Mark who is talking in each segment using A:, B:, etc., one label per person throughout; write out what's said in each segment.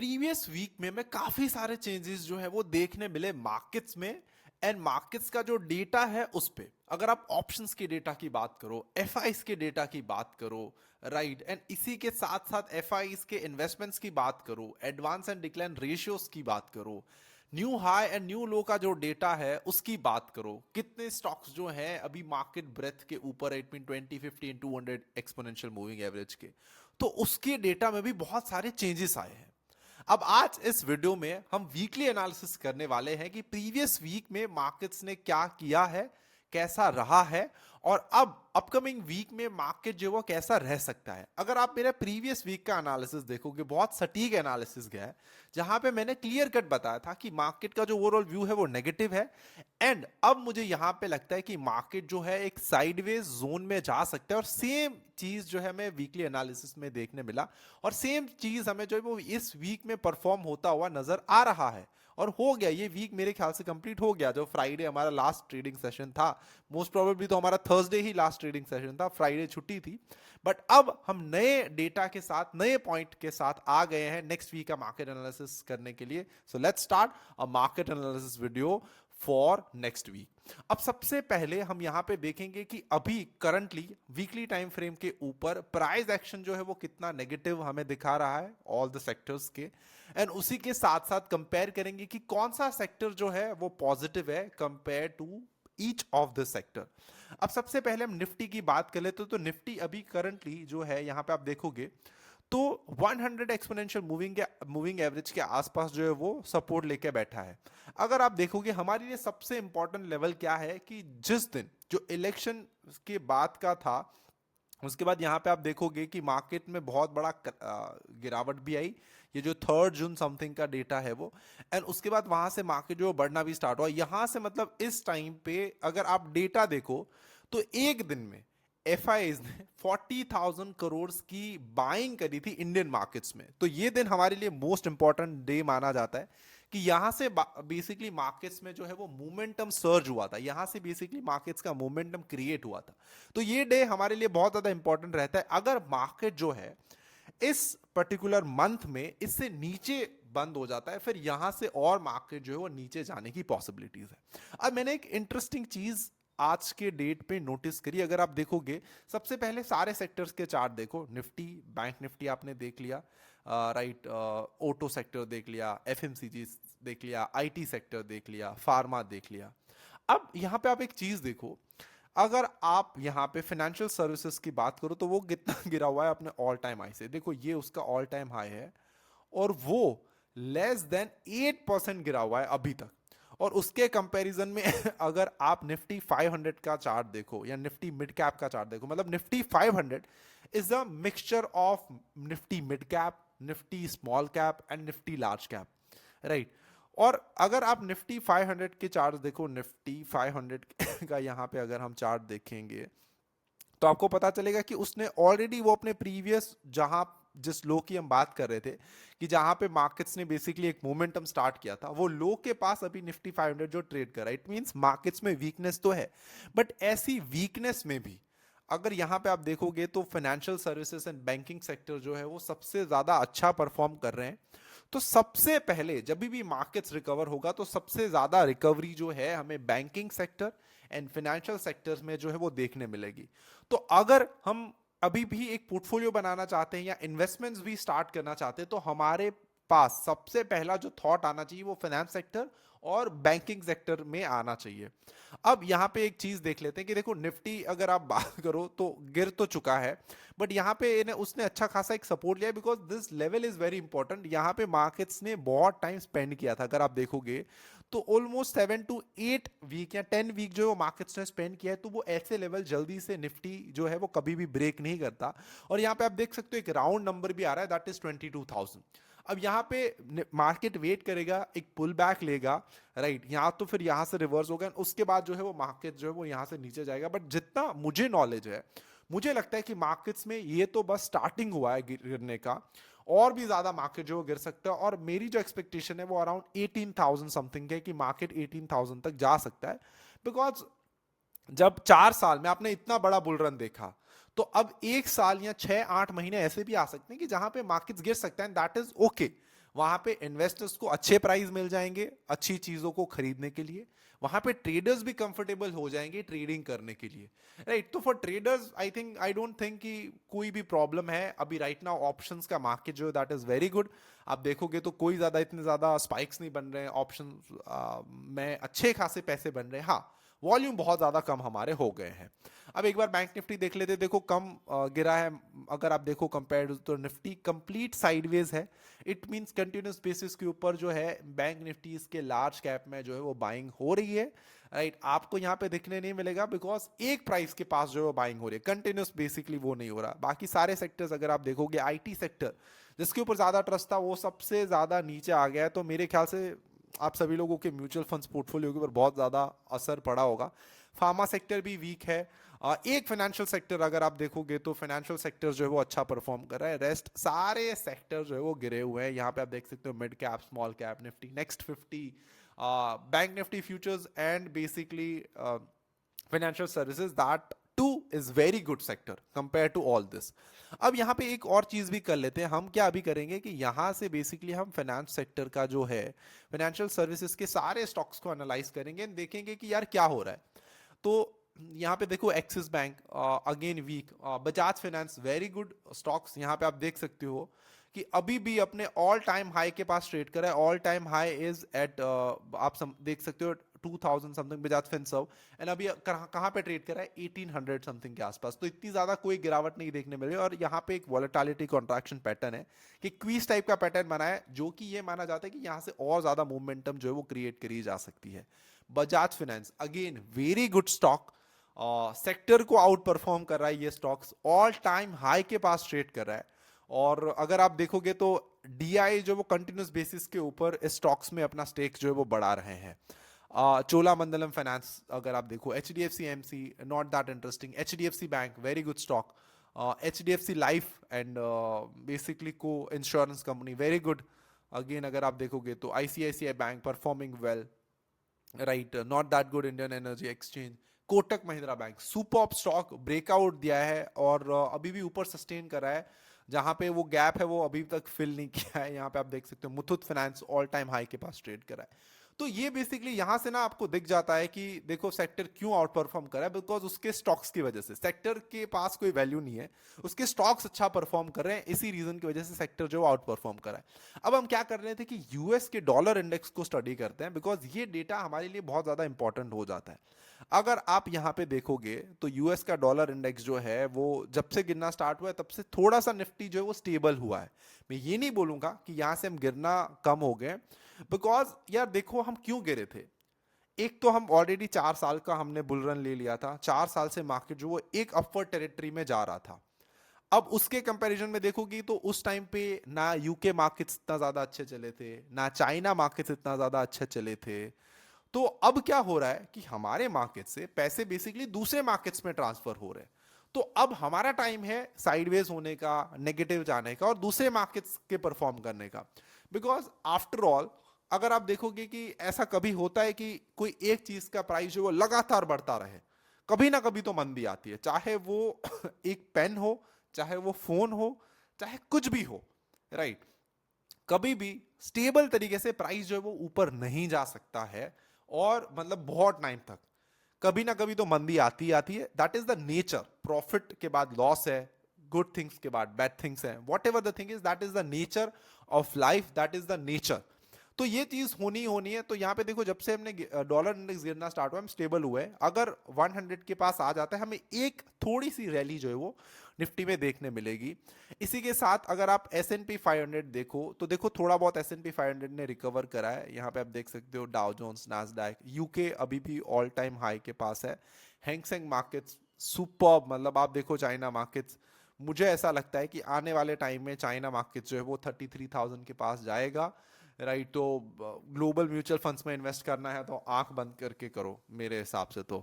A: Previous week में मैं काफी सारे चेंजेस जो है वो देखने मिले मार्केट्स में। एंड मार्केट्स का जो डेटा है उस पे अगर आप ऑप्शंस के डेटा की बात करो, एफआईस के डेटा की बात करो, राइट, एंड इसी के साथ साथ एफआईस के इन्वेस्टमेंट्स की बात करो, एडवांस एंड डिक्लाइन रेशियोज की बात करो, न्यू हाई एंड न्यू लो का जो डेटा है उसकी बात करो, कितने स्टॉक्स जो हैं अभी मार्केट ब्रेथ के ऊपर 20, 50 एंड 200 एक्सपोनेंशियल मूविंग एवरेज के, तो उसके डेटा में भी बहुत सारे चेंजेस आए हैं। अब आज इस वीडियो में हम वीकली एनालिसिस करने वाले हैं कि प्रीवियस वीक में मार्केट्स ने क्या किया है, कैसा रहा है, और अब अपकमिंग वीक में मार्केट जो वो कैसा रह सकता है। अगर आप मेरा प्रीवियस वीक का एनालिसिस देखोगे, बहुत सटीक एनालिसिस गया है, जहां पे मैंने क्लियर कट बताया था कि मार्केट का जो ओवरऑल व्यू है वो नेगेटिव है। एंड अब मुझे यहां पे लगता है कि मार्केट जो है एक साइडवेज जोन में जा सकता है, और सेम चीज जो है हमें वीकली एनालिसिस में देखने मिला, और सेम चीज हमें जो है वो इस वीक में परफॉर्म होता हुआ नजर आ रहा है। और हो गया, ये वीक मेरे ख्याल से कंप्लीट हो गया। जो फ्राइडे हमारा लास्ट ट्रेडिंग सेशन था, मोस्ट प्रोबेबली तो हमारा थर्सडे ही लास्ट ट्रेडिंग सेशन था, फ्राइडे छुट्टी थी। बट अब हम नए डेटा के साथ, नए पॉइंट के साथ आ गए हैं नेक्स्ट वीक का मार्केट एनालिसिस करने के लिए। So let's start a market analysis video for next week. अब सबसे पहले हम यहां पे देखेंगे कि अभी करंटली वीकली टाइम फ्रेम के ऊपर प्राइस एक्शन जो है वो कितना नेगेटिव हमें दिखा रहा है ऑल द सेक्टर्स के। एंड उसी के साथ साथ कंपेयर करेंगे कि कौन सा सेक्टर जो है वो पॉजिटिव है compare to each of the sector. अब सबसे पहले हम निफ्टी की बात कर लेते तो निफ्टी अभी करंटली जो है यहां पे आप देखोगे तो 100 एक्सपोनेंशियल मूविंग एवरेज के आसपास जो है वो सपोर्ट लेके बैठा है। अगर आप देखोगे हमारे लिए सबसे इंपॉर्टेंट लेवल क्या है कि जिस दिन जो इलेक्शन के बाद का था, उसके बाद यहां पे आप देखोगे कि मार्केट में बहुत बड़ा गिरावट भी आई। ये जो 3 जून समथिंग का डेटा है वो, एंड उसके बाद वहां से मार्केट जो बढ़ना भी स्टार्ट हुआ। यहां से मतलब इस टाइम पे अगर आप डेटा देखो तो एक दिन में एफआईज ने 40,000 करोड़ की बाइंग करी थी इंडियन मार्केट्स में। तो ये दिन हमारे लिए मोस्ट इंपॉर्टेंट डे माना जाता है कि यहां से बेसिकली मार्केट्स में जो है वो मोमेंटम सर्ज हुआ था, यहां से बेसिकली मार्केट्स का मोमेंटम क्रिएट हुआ था। तो ये डे हमारे लिए बहुत ज्यादा इंपॉर्टेंट रहता है। अगर मार्केट जो है इस पर्टिकुलर मंथ में इससे नीचे बंद हो जाता है, फिर यहां से और मार्केट जो है वो नीचे जाने की पॉसिबिलिटीज है। अब मैंने एक इंटरेस्टिंग चीज आज के डेट पे नोटिस करी। अगर आप देखोगे सबसे पहले सारे सेक्टर्स के चार्ट देखो, निफ्टी, बैंक निफ्टी आपने देख लिया, राइट, ऑटो सेक्टर देख लिया, एफएमसीजी देख लिया, आईटी सेक्टर देख लिया, फार्मा देख लिया। अब यहां पे आप एक चीज देखो, अगर आप यहां पे फाइनेंशियल सर्विसेज की बात करो तो वो कितना गिरा हुआ है अपने ऑल टाइम हाई से। देखो ये उसका ऑल टाइम हाई है, और वो लेस देन 8% गिरा हुआ है अभी तक। और उसके कंपैरिजन में अगर आप निफ्टी 500 का चार्ट देखो या निफ्टी मिड कैप का चार्ट देखो, मतलब Nifty 500 is a mixture of Nifty mid cap, Nifty small cap and Nifty large cap, right. और अगर आप निफ्टी 500 के चार्ट देखो, निफ्टी 500 का यहां पे अगर हम चार्ट देखेंगे तो आपको पता चलेगा कि उसने ऑलरेडी वो अपने प्रीवियस, जहां जिस लो की हम बात कर रहे थे कि जहां पे मार्केट्स ने बेसिकली एक मोमेंटम स्टार्ट किया था, वो लो के पास अभी निफ्टी 500 जो ट्रेड कर रहा है। इट मींस मार्केट्स में वीकनेस तो है, बट ऐसी वीकनेस में भी अगर यहां पे आप देखोगे तो financial services and banking sector जो है वो सबसे ज्यादा अच्छा परफॉर्म कर रहे हैं। तो सबसे पहले जब भी मार्केट्स रिकवर होगा तो सबसे ज्यादा रिकवरी जो है हमें banking sector and financial sectors में जो है वो देखने मिलेगी। तो अगर हम अभी भी एक पोर्टफोलियो बनाना चाहते हैं या इन्वेस्टमेंट्स भी स्टार्ट करना चाहते हैं तो हमारे पास सबसे पहला जो थॉट आना चाहिए वो फाइनेंस सेक्टर और बैंकिंग सेक्टर में आना चाहिए। अब यहां पे एक चीज देख लेते हैं कि देखो निफ्टी अगर आप बात करो तो गिर तो चुका है, बट यहां पे उसने अच्छा खासा एक सपोर्ट लिया, because this level is very important. यहां पे मार्केट्स ने बहुत टाइम स्पेंड किया था, अगर आप देखोगे तो ऑलमोस्ट 7 to 8 वीक या 10 वीक जो मार्केट्स ने स्पेंड किया है, तो वो ऐसे लेवल जल्दी से निफ्टी जो है वो कभी भी ब्रेक नहीं करता। और यहां पे आप देख सकते हो एक राउंड नंबर भी आ रहा है, दैट इज 22,000। अब यहां पे मार्केट वेट करेगा, एक पुल बैक लेगा, राइट, यहां तो फिर यहां से रिवर्स होगा, उसके बाद जो है वो मार्केट जो है वो यहां से नीचे जाएगा। बट जितना मुझे नॉलेज है, मुझे लगता है कि मार्केट्स में ये तो बस स्टार्टिंग हुआ है गिरने का, और भी ज्यादा मार्केट जो गिर सकता है। और मेरी जो एक्सपेक्टेशन है वो अराउंड 18,000 समथिंग है कि मार्केट 18,000 तक जा सकता है। बिकॉज जब 4 साल में आपने इतना बड़ा बुल रन देखा, तो अब 1 साल या 6-8 महीने ऐसे भी आ सकते हैं कि जहां पे मार्केट्स गिर सकते हैं, दैट इज ओके। वहां पे इन्वेस्टर्स को अच्छे प्राइस मिल जाएंगे अच्छी चीजों को खरीदने के लिए, वहां पे ट्रेडर्स भी कंफर्टेबल हो जाएंगे ट्रेडिंग करने के लिए, राइट। तो for traders I don't think कि कोई भी प्रॉब्लम है अभी राइट नाउ। ऑप्शंस का मार्केट जो है दैट इज वेरी गुड। आप देखोगे तो कोई ज्यादा इतने ज्यादा स्पाइक्स नहीं बन रहे हैं ऑप्शन में, अच्छे खासे पैसे बन रहे हैं। हाँ, वॉल्यूम बहुत ज्यादा कम हमारे हो गए हैं। अब एक बार बैंक निफ्टी देख लेते, देखो कम गिरा है। अगर आप देखो कंपेयर तो निफ्टी कंप्लीट साइडवेज है। इट मींस कंटिन्यूस बेसिस के ऊपर जो है बैंक निफ्टी इसके लार्ज कैप में जो है वो बाइंग हो रही है, राइट। आपको यहाँ पे दिखने नहीं मिलेगा बिकॉज एक प्राइस के पास जो है बाइंग हो रही है, कंटिन्यूस बेसिकली वो नहीं हो रहा। बाकी सारे सेक्टर्स अगर आप देखोगे, आईटी सेक्टर जिसके ऊपर ज्यादा ट्रस्ट था वो सबसे ज्यादा नीचे आ गया है। तो मेरे ख्याल से आप सभी लोगों के म्यूचुअल फंड्स पोर्टफोलियो के ऊपर बहुत ज्यादा असर पड़ा होगा। फार्मा सेक्टर भी वीक है। एक फाइनेंशियल सेक्टर अगर आप देखोगे तो फाइनेंशियल सेक्टर जो है वो अच्छा परफॉर्म कर रहा है, रेस्ट सारे सेक्टर जो है वो गिरे हुए हैं। यहाँ पे आप देख सकते हो mid cap, small cap Nifty, next 50, bank Nifty futures and basically financial services, that too is very good sector compare to all this. अब यहाँ पे एक और चीज भी कर लेते हैं हम। क्या अभी करेंगे कि यहाँ से बेसिकली हम फाइनेंस सेक्टर का जो है फाइनेंशियल सर्विसेज के सारे स्टॉक्स को एनालाइज करेंगे, देखेंगे कि यार क्या हो रहा है। तो यहाँ पे देखो Axis bank again weak, Bajaj finance very good stocks. यहाँ पे आप देख सकते हो कि अभी भी अपने ऑल टाइम हाई के पास ट्रेड कर रहा है। All time high is at आप देख सकते हो 2000 समथिंग बजाज फिनसर्व, एंड अभी कहाँ पे ट्रेड कर रहा है 1800 समथिंग के आसपास। तो इतनी ज्यादा कोई गिरावट नहीं देखने मिल रही है। और यहाँ पे एक वॉलेटिलिटी कॉन्ट्रैक्शन पैटर्न है कि क्वीज टाइप का पैटर्न बना है, जो कि ये माना जाता है कि यहाँ से और ज्यादा मोमेंटम जो है वो क्रिएट करी जा सकती है। Bajaj finance again very good stock, sector को आउट परफॉर्म कर रहा है ये स्टॉक्स, ऑल टाइम हाई के पास ट्रेड कर रहा है। और अगर आप देखोगे तो डीआई जो वो कंटिन्यूस बेसिस के ऊपर स्टॉक्स में अपना स्टेक जो है वो बढ़ा रहे हैं। चोलामंडलम फाइनेंस अगर आप देखो, H D F C M C not that interesting, H D F C bank very good stock, H D F C life and basically को insurance company very good. Again अगर आप देखोगे तो ICICI bank performing well, right, not that good Indian energy exchange, Kotak Mahindra bank super stock breakout दिया है और अभी भी ऊपर सस्टेन कर रहा है। जहां पे वो गैप है वो अभी तक फिल नहीं किया है। यहाँ पे आप देख सकते हो Muthoot finance all time high के पास ट्रेड कर रहा है। तो ये बेसिकली यहां से ना आपको दिख जाता है कि देखो सेक्टर क्यों आउट परफॉर्म कर रहा है, बिकॉज उसके स्टॉक्स की वजह से। सेक्टर के पास कोई वैल्यू नहीं है, उसके स्टॉक्स अच्छा परफॉर्म कर रहे हैं, इसी रीजन की वजह से सेक्टर जो आउट परफॉर्म कर रहा है। अब हम क्या कर रहे थे कि यूएस के डॉलर इंडेक्स को स्टडी करते हैं, बिकॉज ये डेटा हमारे लिए बहुत ज्यादा इंपॉर्टेंट हो जाता है। अगर आप यहां पे देखोगे तो यूएस का डॉलर इंडेक्स जो है वो जब से गिरना स्टार्ट हुआ है तब से थोड़ा सा निफ्टी जो है वो स्टेबल हुआ है। मैं ये नहीं बोलूंगा कि यहां से हम गिरना कम हो गए, बिकॉज यार देखो हम क्यों गिरे थे। एक तो हम ऑलरेडी 4 साल का हमने बुल रन ले लिया था, 4 साल से मार्केट जो वो एक अपवर्ड टेरिटरी में जा रहा था। अब उसके कंपैरिजन में देखोगी तो उस टाइम पे ना यूके मार्केट्स इतना ज्यादा अच्छे चले थे, ना चाइना मार्केट्स इतना ज्यादा अच्छे चले थे। तो अब क्या हो रहा है कि हमारे मार्केट से पैसे बेसिकली दूसरे मार्केट्स में ट्रांसफर हो रहे हैं। तो अब हमारा टाइम है साइडवेज होने का, नेगेटिव जाने का और दूसरे मार्केट्स के परफॉर्म करने का। बिकॉज आफ्टर ऑल अगर आप देखोगे कि ऐसा कभी होता है कि कोई एक चीज का प्राइस जो वो लगातार बढ़ता रहे, कभी ना कभी तो मंदी आती है, चाहे वो एक पेन हो, चाहे वो फोन हो, चाहे कुछ भी हो, राइट। कभी भी स्टेबल तरीके से प्राइस जो है वो ऊपर नहीं जा सकता है, और मतलब बहुत टाइम तक कभी ना कभी तो मंदी आती ही आती है। That is the nature. Profit के बाद लॉस है, गुड थिंग्स के बाद बैड थिंग्स है, what ever the thing is, that is the nature of life, that is the nature. तो ये चीज होनी ही होनी है। तो यहाँ पे देखो जब से हमने डॉलर इंडेक्स गिरना स्टार्ट हुआ हम स्टेबल हुए, अगर 100 के पास आ जाता है हमें एक थोड़ी सी रैली जो है वो निफ्टी में देखने मिलेगी। इसी के साथ अगर आप S&P 500 देखो तो देखो थोड़ा बहुत S&P 500 ने रिकवर करा है। यहाँ पे आप देख सकते हो डाउ जोन्स, नास्डैक, यूके अभी भी ऑल टाइम हाई के पास है। हैंगसेंग मार्केट्स सुपर, मतलब आप देखो चाइना मार्केट्स, मुझे ऐसा लगता है कि आने वाले टाइम में चाइना मार्केट जो है वो 33,000 के पास जाएगा, राइट। तो ग्लोबल म्यूचुअल फंड्स में इन्वेस्ट करना है तो आंख बंद करके करो मेरे हिसाब से तो,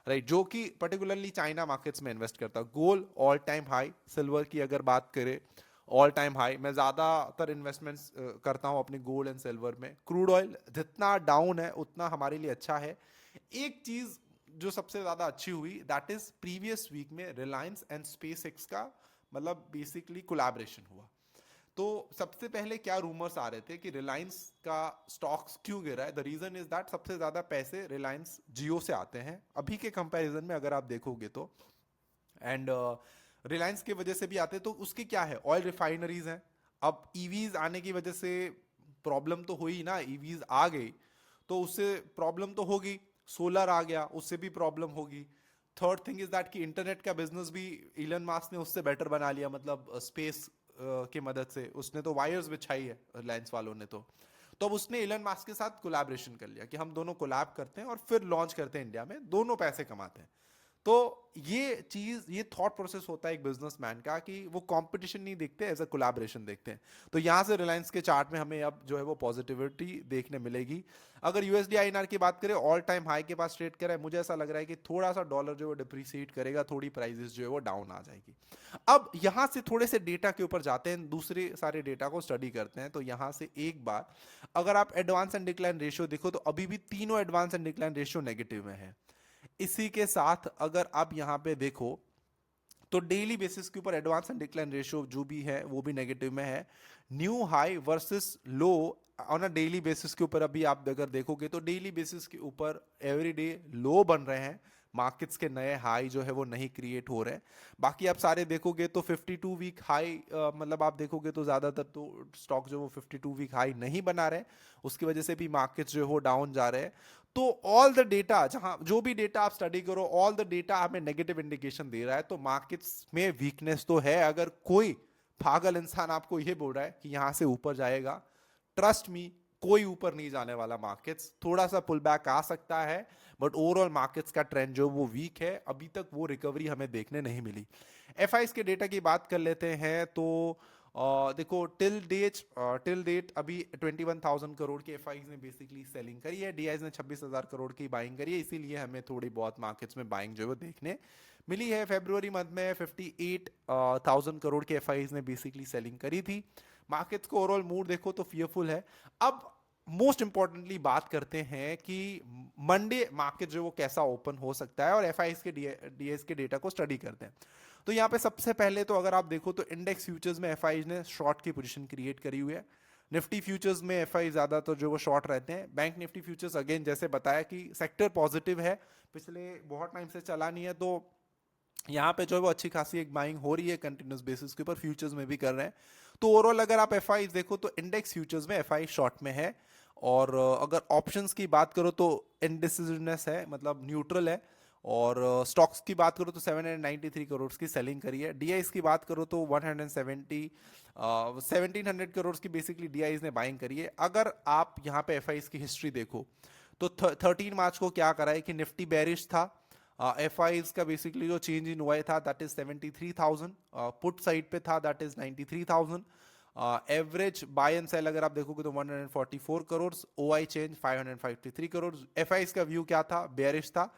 A: राइट, जो कि पर्टिकुलरली चाइना मार्केट्स में इन्वेस्ट करता है। Gold all time high, silver की अगर बात करें ऑल टाइम हाई। मैं ज्यादातर इन्वेस्टमेंट्स करता हूं अपनी गोल्ड एंड सिल्वर में। क्रूड ऑयल जितना डाउन है उतना हमारे लिए अच्छा है। एक चीज जो सबसे ज्यादा अच्छी हुई दैट इज प्रीवियस वीक में रिलायंस एंड स्पेस एक्स का मतलब बेसिकली कोलैबोरेशन हुआ। तो सबसे पहले क्या रूमर्स आ रहे थे कि रिलायंस का स्टॉक्स क्यों गिरा है? द रीजन इज दैट सबसे ज्यादा पैसे रिलायंस जियो से आते हैं अभी के कंपैरिजन में, अगर आप देखोगे तो। एंड रिलायंस की वजह से भी आते हैं, तो उसकी क्या है, ऑयल रिफाइनरीज हैं। अब ईवीज आने की वजह से प्रॉब्लम तो हुई ना, ईवीज आ गई तो उससे प्रॉब्लम तो होगी। सोलर आ गया, उससे भी प्रॉब्लम होगी। थर्ड थिंग इज दैट कि इंटरनेट का बिजनेस भी इलन मास्क ने उससे बेटर बना लिया, मतलब स्पेस की मदद से उसने तो वायर्स बिछाई है रिलायंस वालों ने। तो अब उसने इलन मास्क के साथ कोलैबोरेशन कर लिया कि हम दोनों कोलैब करते हैं और फिर लॉन्च करते हैं इंडिया में, दोनों पैसे कमाते हैं। तो ये चीज, ये थॉट प्रोसेस होता है एक बिजनेसमैन का कि वो कंपटीशन नहीं देखते, एज अ कोलैबोरेशन देखते हैं। तो यहां से रिलायंस के चार्ट में हमें अब जो है वो पॉजिटिविटी देखने मिलेगी। अगर यूएसडी आईएनआर की बात करें, ऑल टाइम हाई के पास ट्रेड कर रहा है, मुझे ऐसा लग रहा है कि थोड़ा सा डॉलर जो है डिप्रिसिएट करेगा, थोड़ी प्राइसेस जो है वो डाउन आ जाएगी। अब यहां से थोड़े से डेटा के ऊपर जाते हैं, दूसरे सारे डेटा को स्टडी करते हैं। तो यहां से एक बार अगर आप एडवांस एंड डिक्लाइन रेशियो देखो, तो अभी भी तीनों advance and decline ratio negative में है। इसी के साथ अगर आप यहां पे देखो तो डेली बेसिस के ऊपर एडवांस एंड डिक्लाइन रेशियो जो भी है वो भी नेगेटिव में है। New high versus low on a daily basis के ऊपर अभी आप अगर देखोगे तो डेली बेसिस के ऊपर एवरी डे लो बन रहे हैं, मार्केट्स के नए हाई जो है वो नहीं क्रिएट हो रहे हैं। बाकी आप सारे देखोगे तो 52 वीक हाई, मतलब आप देखोगे तो ज्यादातर तो स्टॉक जो वो 52 वीक हाई नहीं बना रहे, उसकी वजह से भी मार्केट्स जो है वो डाउन जा रहे हैं। तो ऑल द डेटा, जहां जो भी डेटा आप स्टडी करो, ऑल द डेटा हमें नेगेटिव इंडिकेशन दे रहा है। तो मार्केट्स में वीकनेस तो है। अगर कोई पागल इंसान आपको यह बोल रहा है कि यहां से ऊपर जाएगा, ट्रस्ट मी, कोई ऊपर नहीं जाने वाला। मार्केट्स थोड़ा सा पुल बैक आ सकता है, बट ओवरऑल मार्केट्स का ट्रेंड जो वो वीक है, अभी तक वो रिकवरी हमें देखने नहीं मिली। एफआईज के डेटा की बात कर लेते हैं तो देखो टिल डेट अभी 21,000 करोड़ की एफआईज ने बेसिकली सेलिंग करी है, डीआईज ने 26,000 करोड़ की बाइंग करी है, इसीलिए हमें थोड़ी बहुत मार्केट्स में बाइंग जो है वो देखने मिली है। फेब्रुवरी मंथ में 58,000 करोड़ की एफआईज ने बेसिकली सेलिंग करी थी। मार्केट्स को ओवरऑल मूड देखो तो फियरफुल है। अब मोस्ट इंपॉर्टेंटली बात करते हैं कि मंडे मार्केट जो वो कैसा ओपन हो सकता है, और एफआईज के डीएस के डेटा को स्टडी करते हैं। तो यहाँ पे सबसे पहले तो अगर आप देखो तो इंडेक्स फ्यूचर्स में एफआईज ने शॉर्ट की पोजीशन क्रिएट करी हुई है। निफ्टी फ्यूचर्स में एफआई ज्यादा तो जो वो शॉर्ट रहते हैं। बैंक निफ्टी फ्यूचर्स अगेन जैसे बताया कि सेक्टर पॉजिटिव है, पिछले बहुत टाइम से चला नहीं है, तो यहाँ पे जो है वो अच्छी खासी एक बाइंग हो रही है कंटिन्यूस बेसिस के ऊपर, फ्यूचर्स में भी कर रहे हैं। तो ओवरऑल अगर आप एफआई देखो तो इंडेक्स फ्यूचर्स में एफआई शॉर्ट में है। और अगर ऑप्शंस की बात करो तो इनडिसिजनेस है, मतलब न्यूट्रल है। और स्टॉक्स की बात करो तो 793 करोड़ की सेलिंग करी है। डीआईस की बात करो तो 1700 करोड़ की बेसिकली डीआईस ने बाइंग करी है। अगर आप यहाँ पे एफआईस की हिस्ट्री देखो तो 13 मार्च को क्या करा है कि निफ्टी बेरिश था, एफआईज का बेसिकली जो चेंज इन हुआ था दैट इज 73,000, पुट साइड पे था that is 93,000। Average buy and sell अगर आप देखोगे तो 144 crore, OI change 553 crore. FIIs का व्यू क्या था, बेयरिश था,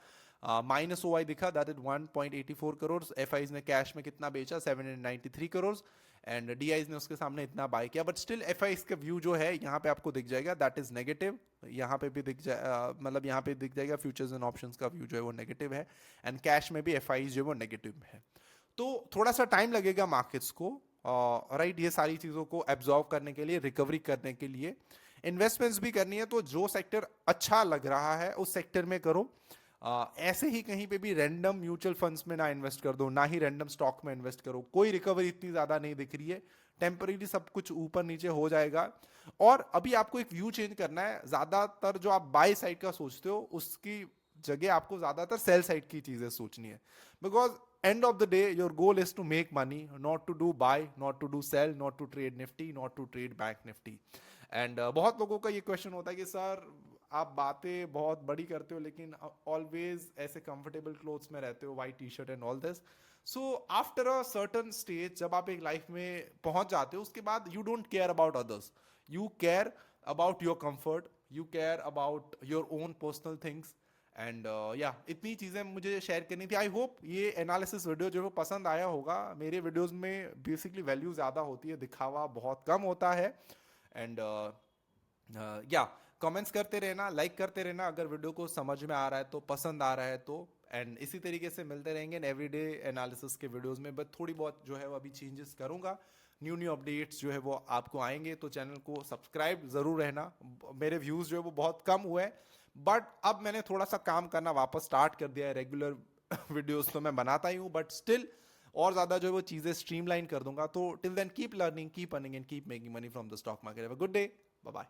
A: माइनस ओआई दिखा दैट इज 1.84 करोड़। एफआईज ने कैश में कितना बेचा, 793 करोड़, एंड डीआईज ने उसके सामने इतना बाय किया। बट स्टिल एफआईज का व्यू जो है यहाँ पे आपको दिख जाएगा दैट इज नेगेटिव। यहाँ पे भी दिख जाए, मतलब यहाँ पे दिख जाएगा फ्यूचर्स एंड ऑप्शंस का व्यू जो है वो नेगेटिव है, एंड कैश में भी एफआईज जो है वो नेगेटिव है। तो थोड़ा सा टाइम लगेगा मार्केट्स को, राइट, ये सारी चीजों को एब्जॉर्व करने के लिए, रिकवरी करने के लिए। इन्वेस्टमेंट्स भी करनी है तो जो सेक्टर अच्छा लग रहा है उस सेक्टर में करो। ऐसे ही कहीं पे भी रैंडम म्यूचुअल फंड्स में ना इन्वेस्ट कर दो, ना ही रैंडम स्टॉक में इन्वेस्ट करो। कोई रिकवरी इतनी ज्यादा नहीं दिख रही है, टेम्परेरी सब कुछ ऊपर नीचे हो जाएगा। और अभी आपको एक व्यू चेंज करना है, ज्यादातर जो आप बाय साइड का सोचते हो उसकी जगह आपको ज्यादातर सेल साइड की चीजें सोचनी है। Because end of the day your goal is to make money, not to do buy, not to do sell, not to trade Nifty, not to trade bank Nifty. And बहुत लोगों का ये question होता है कि सर आप बातें बहुत बड़ी करते हो लेकिन ऑलवेज ऐसे कंफर्टेबल क्लोथ्स में रहते हो, white T shirt and all this. So after a certain stage जब आप एक लाइफ में पहुंच जाते हो उसके बाद you don't care about others, you care about your comfort, you care about your own personal things. And या इतनी चीजें मुझे शेयर करनी थी। आई होप ये एनालिसिस वीडियो जो है पसंद आया होगा। मेरे वीडियोस में बेसिकली वैल्यू ज्यादा होती है, दिखावा बहुत कम होता है। एंड या कमेंट्स करते रहना, लाइक करते रहना अगर वीडियो को समझ में आ रहा है तो, पसंद आ रहा है तो। एंड इसी तरीके से मिलते रहेंगे एवरीडे एनालिसिस के वीडियोस में, बट थोड़ी बहुत जो है वो अभी चेंजेस करूंगा। न्यू अपडेट्स जो है वो आपको आएंगे, तो चैनल को सब्सक्राइब जरूर रहना। मेरे व्यूज जो है वो बहुत कम हुए हैं, बट अब मैंने थोड़ा सा काम करना वापस स्टार्ट कर दिया है। रेगुलर वीडियोस तो मैं बनाता ही हूँ, बट स्टिल और ज्यादा जो है वो चीजें स्ट्रीमलाइन कर दूंगा। तो till then keep learning, keep earning and keep making money from the stock market. Have a good day, bye bye.